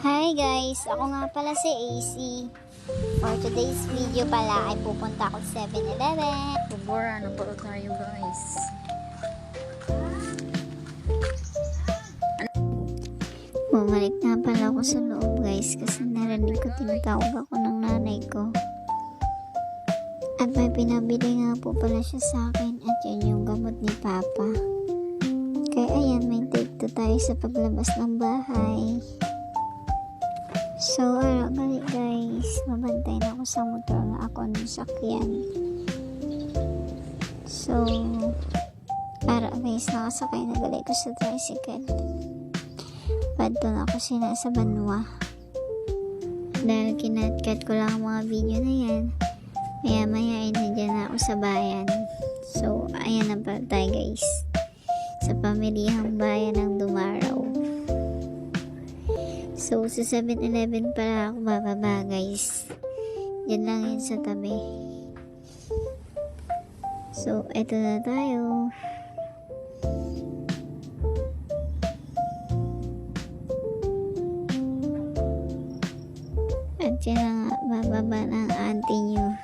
Hi guys! Ako nga pala si AC. For today's video pala ay pupunta ako sa 7-Eleven. Bubura na pala tayo guys. Bumalik na pala ako sa loob guys kasi narinig ko tinatawag ako ng nanay ko. At may pinabili nga po pala siya sa akin at yun yung gamot ni Papa. Kaya ayan, may take 2 tayo sa paglabas ng bahay. So, balik guys, mabantay na ako sa motor na ako ng sakyan. So, guys, nakasakay na galing ko sa tricycle. Padto na ako sa Banwa. Dahil kinatkat ko lang ang mga video na yan, maya ay nandiyan na ako sa bayan. So, ayan na pala tayo guys, sa pamilihang bayan ng Dumaraw. So, sa 7-Eleven pala ako bababa guys. Diyan lang yun sa tabi. So, eto na tayo. At yan na nga, bababa ng auntie nyo.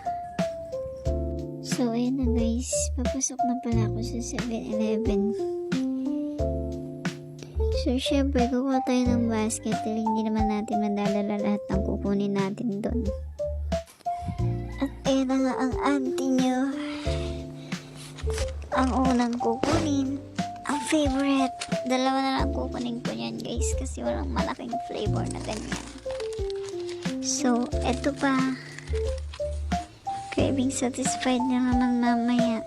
So, ayan na guys. Papasok na pala ako sa 7-Eleven. So, syempre, kukuha tayo ng basket dahil hindi naman natin madadala lahat ng kukunin natin doon. At ayan na nga ang auntie nyo. Ang unang kukunin, ang favorite. Dalawa na lang kukunin ko yan guys kasi walang malaking flavor na ganyan. So, eto pa. Craving satisfied na naman mamaya.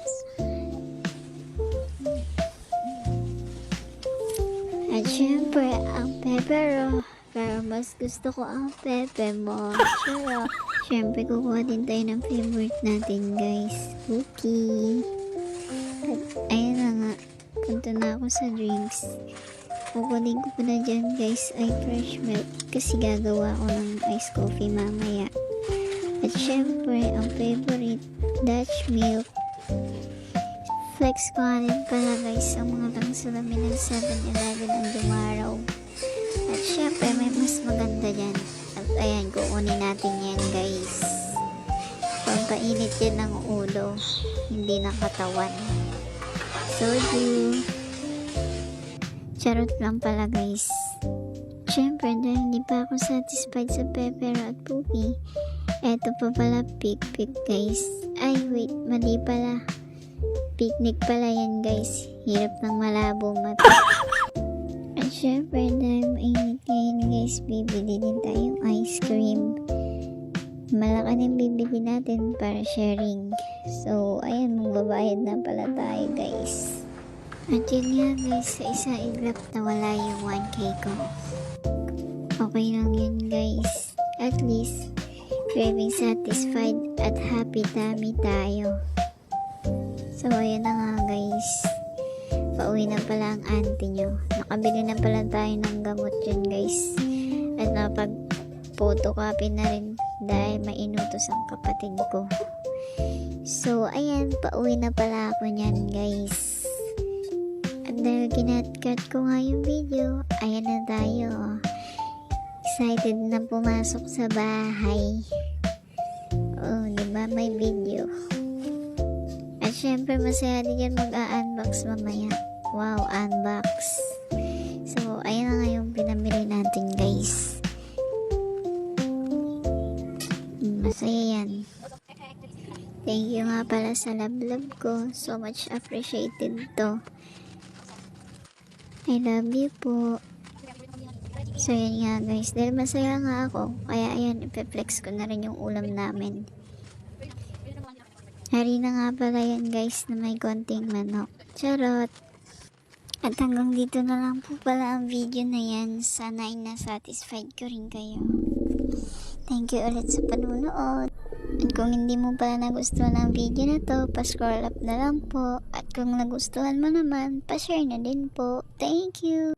At syempre, ang pepero. Pero mas gusto ko ang pepe mo. Syempre, kukuha din tayo ng favorite natin, guys. Cookie. At ayun na nga. Punta na ako sa drinks. Kukunin ko pa na dyan, guys, ay fresh milk. Kasi gagawa ko ng iced coffee mamaya. At syempre, ang favorite, Dutch milk. Flex ko nga rin pala guys ang mga langsalamin ng 7-Eleven ang Dumaraw. At syempre may mas maganda dyan. At ayan, kukunin natin yan guys. Pampainit yan ng ulo, hindi ng katawan. Soju. Charot lang pala guys. Syempre dahil hindi pa ako satisfied sa pepero at poopy, eto pa pala pig guys. Ay wait, mali pala. Picnic pala yan guys. Hirap ng malabo mata. At syempre dahil mainit ngayon guys, bibili din tayong ice cream. Malaki din bibili natin para sharing. So ayan, magbabayad na pala tayo guys. At yun nga guys, sa isa iglap na wala yung 1K ko. Okay lang yun guys. At least craving satisfied at happy tummy tayo. So, ayan na nga guys. Pauwi na pala ang auntie nyo. Nakabili na pala tayo ng gamot yun guys. At napag-photocopy na rin dahil mainutos ang kapatid ko. So, ayan. Pauwi na pala ako nyan guys. At dahil kinatkat ko nga yung video, ayan na tayo. Excited na pumasok sa bahay. Oh, diba? May video. At syempre, masaya din yan mag-unbox mamaya. Wow, unbox. So, ayan na nga yung pinamili natin, guys. Masaya yan. Thank you nga pala sa love ko. So much appreciated to. I love you po. So, yan nga, guys. Dahil masaya nga ako, kaya ayan, ipeflex ko na rin yung ulam namin. Hari na nga pala yan guys na may konting manok. Charot! At hanggang dito na lang po pala ang video na yan. Sana ay na-satisfied ko rin kayo. Thank you ulit sa panunood. At kung hindi mo pala nagustuhan ang video na to, pa-scroll up na lang po. At kung nagustuhan mo naman, pa-share na din po. Thank you!